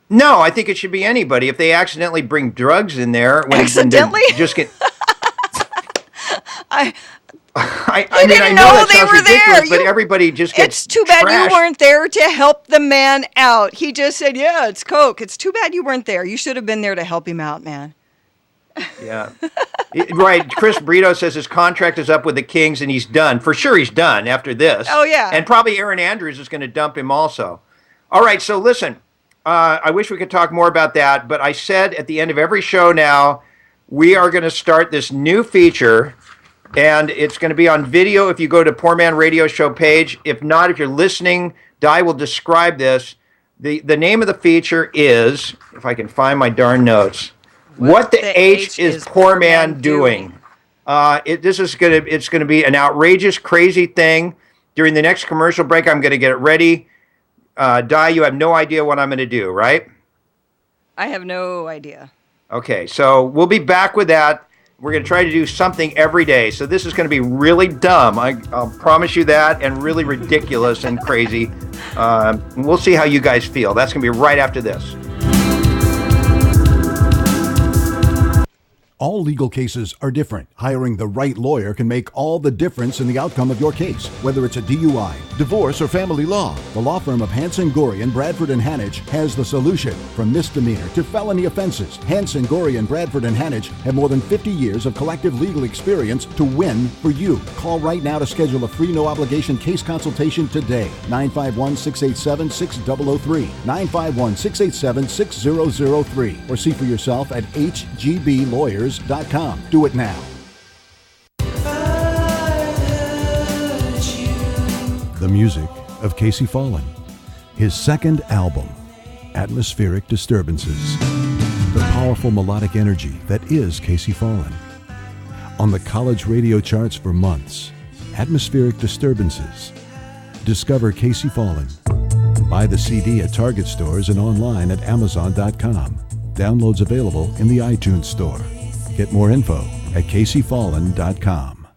No, I think it should be anybody. If they accidentally bring drugs in there, accidentally, just get. I mean, know they were there, but everybody just gets. It's too bad trashed. You weren't there to help the man out. He just said, "Yeah, it's coke." It's too bad you weren't there. You should have been there to help him out, man. Yeah. Right. Chris Brito says his contract is up with the Kings and he's done. For sure he's done after this. Oh, yeah. And probably Erin Andrews is going to dump him also. All right. So listen, I wish we could talk more about that, but I said at the end of every show now, we are going to start this new feature, and it's going to be on video if you go to Poorman Radio Show page. If not, if you're listening, Di will describe this. The name of the feature is, if I can find my darn notes, What the H is Poor Man doing? It's going to be an outrageous, crazy thing. During the next commercial break, I'm going to get it ready. Di, you have no idea what I'm going to do, right? I have no idea. Okay, so we'll be back with that. We're going to try to do something every day. So this is going to be really dumb. I'll promise you that, and really ridiculous and crazy. We'll see how you guys feel. That's going to be right after this. All legal cases are different. Hiring the right lawyer can make all the difference in the outcome of your case. Whether it's a DUI, divorce, or family law, the law firm of Hanson, Gorey, and Bradford & Hanich has the solution. From misdemeanor to felony offenses, Hanson, Gorey, and Bradford & Hanich have more than 50 years of collective legal experience to win for you. Call right now to schedule a free no-obligation case consultation today. 951-687-6003, 951-687-6003, or see for yourself at hgblawyers.com. Do it now. The music of Kcaa Fallen. His second album, Atmospheric Disturbances. The powerful melodic energy that is Kcaa Fallen. On the college radio charts for months, Atmospheric Disturbances. Discover Kcaa Fallen. Buy the CD at Target stores and online at Amazon.com. Downloads available in the iTunes Store. Get more info at kcfallen.com.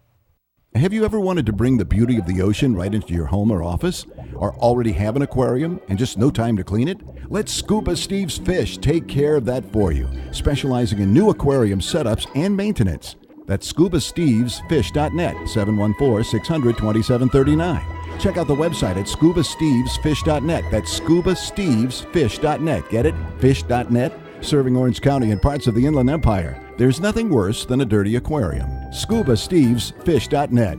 Have you ever wanted to bring the beauty of the ocean right into your home or office? Or already have an aquarium and just no time to clean it? Let Scuba Steve's Fish take care of that for you, specializing in new aquarium setups and maintenance. That's ScubaStevesFish.net, 714-600-2739. Check out the website at ScubaStevesFish.net. That's ScubaStevesFish.net. Get it? Fish.net? Serving Orange County and parts of the Inland Empire. There's nothing worse than a dirty aquarium. ScubaStevesFish.net.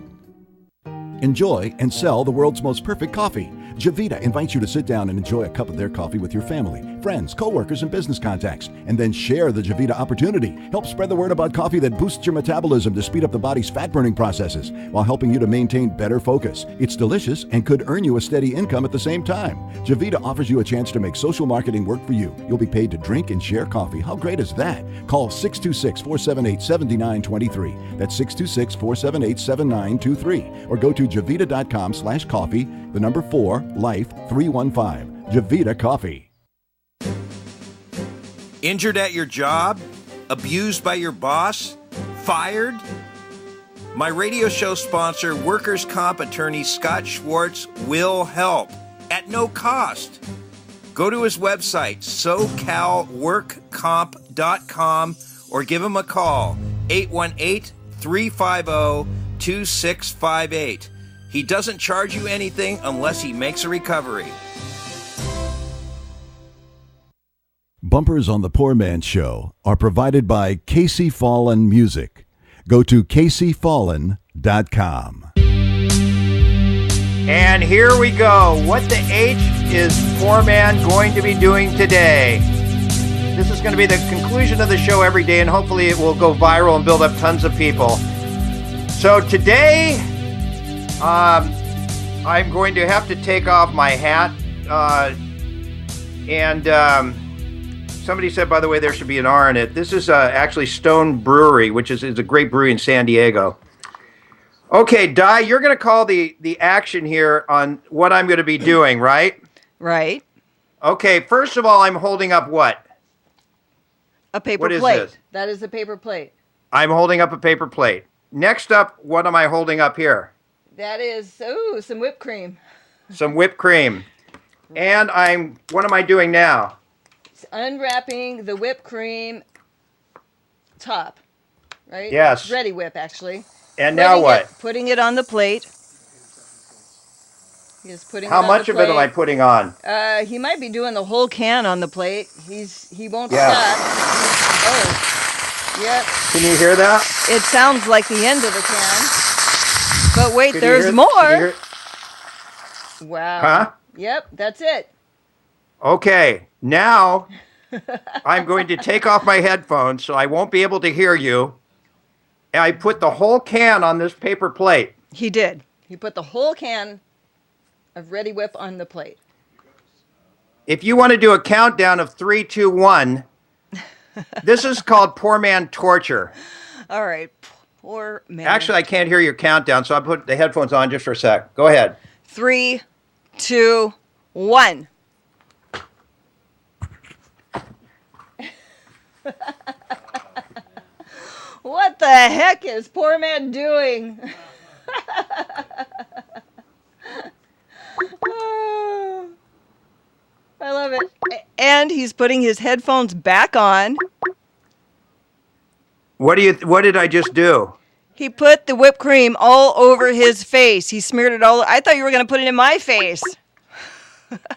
Enjoy and sell the world's most perfect coffee. Javita invites you to sit down and enjoy a cup of their coffee with your family, friends, coworkers, and business contacts, and then share the Javita opportunity. Help spread the word about coffee that boosts your metabolism to speed up the body's fat-burning processes while helping you to maintain better focus. It's delicious and could earn you a steady income at the same time. Javita offers you a chance to make social marketing work for you. You'll be paid to drink and share coffee. How great is that? Call 626-478-7923. That's 626-478-7923. Or go to javita.com/coffee, the number 4, life 315. Javita Coffee. Injured at your job? Abused by your boss? Fired? My radio show sponsor, workers' comp attorney Scott Schwartz, will help at no cost. Go to his website, SoCalWorkComp.com, or give him a call, 818-350-2658. He doesn't charge you anything unless he makes a recovery. Bumpers on the Poorman Show are provided by Kcaa Fallen Music. Go to kcfallen.com. And here we go. What the H is Poorman going to be doing today? This is going to be the conclusion of the show every day, and hopefully it will go viral and build up tons of people. So today, I'm going to have to take off my hat. Somebody said, by the way, there should be an R in it. This is actually Stone Brewery, which is a great brewery in San Diego. Okay, Di, you're going to call the action here on what I'm going to be doing, right? Right. Okay, first of all, I'm holding up what? A paper What is plate. this? That is a paper plate. I'm holding up a paper plate. Next up, what am I holding up here? That is, some whipped cream. Some whipped cream. And what am I doing now? It's unwrapping the whipped cream top, right? Yes. It's Ready Whip, actually. And now what? Putting it on the plate. He is putting How much of it am I putting on? He might be doing the whole can on the plate. He won't stop. Oh, yep. Can you hear that? It sounds like the end of the can. But wait, Could there's more. Wow. Huh? Yep, that's it. Okay, now I'm going to take off my headphones so I won't be able to hear you. And I put the whole can on this paper plate. He did. He put the whole can of Ready Whip on the plate. If you want to do a countdown of 3, 2, 1, this is called Poor Man Torture. All right, poor man. Actually, I can't hear your countdown, so I'll put the headphones on just for a sec. Go ahead. 3, 2, 1. What the heck is Poor Man doing? Oh, I love it. And he's putting his headphones back on. What did I just do? He put the whipped cream all over his face. He smeared it all. I thought you were going to put it in my face.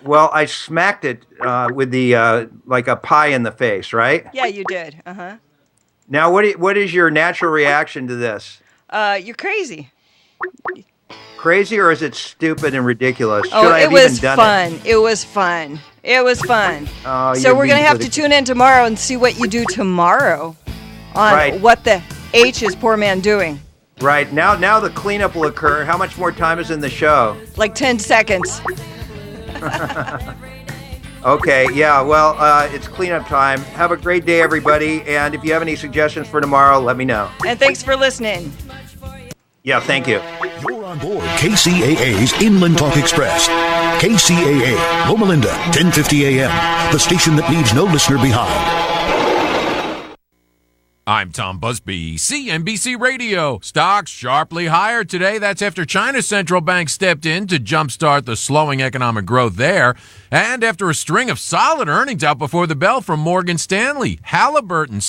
Well, I smacked it with the like a pie in the face, right? Yeah, you did. Uh-huh. Now, what is your natural reaction to this? You're crazy. Crazy, or is it stupid and ridiculous? Should Oh, I have it was even done fun. It was fun. It was fun. Oh, So you're we're going to being have to political. tune in tomorrow and see what you do tomorrow on Right. what the H is Poor Man doing. Right, now the cleanup will occur. How much more time is in the show? Like 10 seconds. Okay, yeah, well, it's cleanup time. Have a great day, everybody. And if you have any suggestions for tomorrow, let me know. And thanks for listening. Yeah, thank you. You're on board KCAA's Inland Talk Express. KCAA, Loma Linda, 1050 AM, the station that leaves no listener behind. I'm Tom Busby, CNBC Radio. Stocks sharply higher today. That's after China's central bank stepped in to jumpstart the slowing economic growth there. And after a string of solid earnings out before the bell from Morgan Stanley, Halliburton